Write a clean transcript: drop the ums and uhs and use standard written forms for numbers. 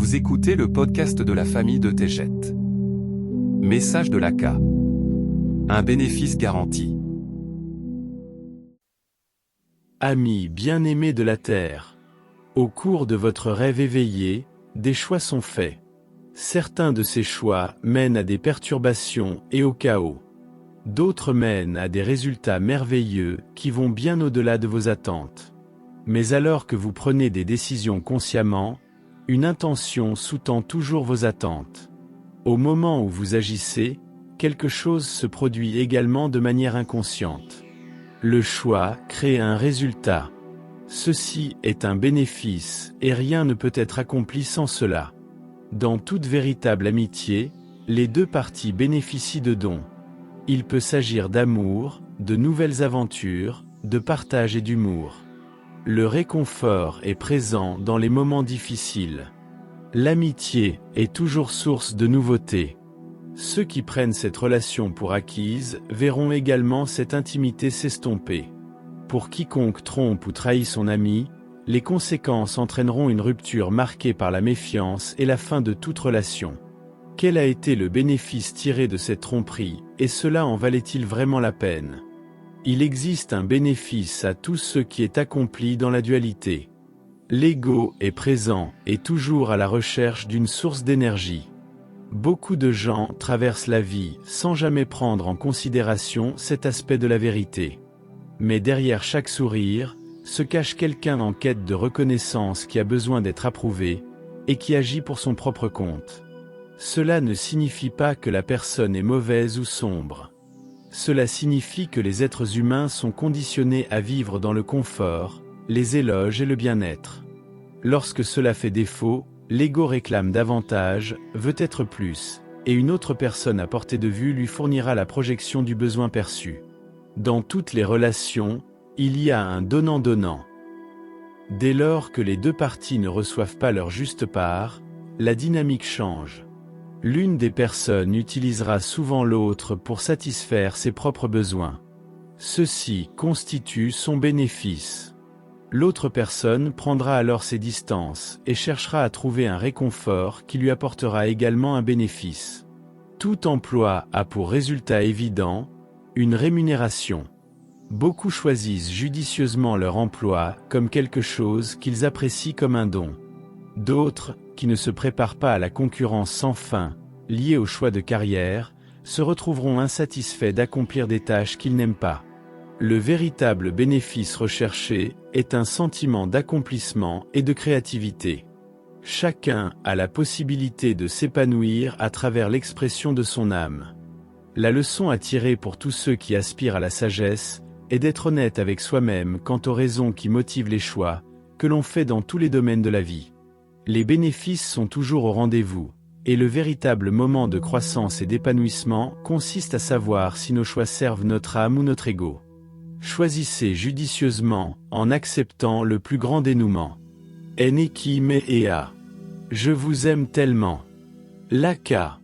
Vous écoutez le podcast de la famille de Tejet. Message de l'ACA. Un bénéfice garanti. Amis bien-aimés de la Terre, au cours de votre rêve éveillé, des choix sont faits. Certains de ces choix mènent à des perturbations et au chaos. D'autres mènent à des résultats merveilleux qui vont bien au-delà de vos attentes. Mais alors que vous prenez des décisions consciemment, une intention sous-tend toujours vos attentes. Au moment où vous agissez, quelque chose se produit également de manière inconsciente. Le choix crée un résultat. Ceci est un bénéfice et rien ne peut être accompli sans cela. Dans toute véritable amitié, les deux parties bénéficient de dons. Il peut s'agir d'amour, de nouvelles aventures, de partage et d'humour. Le réconfort est présent dans les moments difficiles. L'amitié est toujours source de nouveautés. Ceux qui prennent cette relation pour acquise verront également cette intimité s'estomper. Pour quiconque trompe ou trahit son ami, les conséquences entraîneront une rupture marquée par la méfiance et la fin de toute relation. Quel a été le bénéfice tiré de cette tromperie, et cela en valait-il vraiment la peine ? Il existe un bénéfice à tout ce qui est accompli dans la dualité. L'ego est présent et toujours à la recherche d'une source d'énergie. Beaucoup de gens traversent la vie sans jamais prendre en considération cet aspect de la vérité. Mais derrière chaque sourire, se cache quelqu'un en quête de reconnaissance qui a besoin d'être approuvé, et qui agit pour son propre compte. Cela ne signifie pas que la personne est mauvaise ou sombre. Cela signifie que les êtres humains sont conditionnés à vivre dans le confort, les éloges et le bien-être. Lorsque cela fait défaut, l'ego réclame davantage, veut être plus, et une autre personne à portée de vue lui fournira la projection du besoin perçu. Dans toutes les relations, il y a un donnant-donnant. Dès lors que les deux parties ne reçoivent pas leur juste part, la dynamique change. L'une des personnes utilisera souvent l'autre pour satisfaire ses propres besoins. Ceci constitue son bénéfice. L'autre personne prendra alors ses distances et cherchera à trouver un réconfort qui lui apportera également un bénéfice. Tout emploi a pour résultat évident une rémunération. Beaucoup choisissent judicieusement leur emploi comme quelque chose qu'ils apprécient comme un don. D'autres, qui ne se préparent pas à la concurrence sans fin, liée au choix de carrière, se retrouveront insatisfaits d'accomplir des tâches qu'ils n'aiment pas. Le véritable bénéfice recherché est un sentiment d'accomplissement et de créativité. Chacun a la possibilité de s'épanouir à travers l'expression de son âme. La leçon à tirer pour tous ceux qui aspirent à la sagesse est d'être honnête avec soi-même quant aux raisons qui motivent les choix que l'on fait dans tous les domaines de la vie. Les bénéfices sont toujours au rendez-vous, et le véritable moment de croissance et d'épanouissement consiste à savoir si nos choix servent notre âme ou notre ego. Choisissez judicieusement, en acceptant le plus grand dénouement. Eneki me ea. Je vous aime tellement. L'ACA.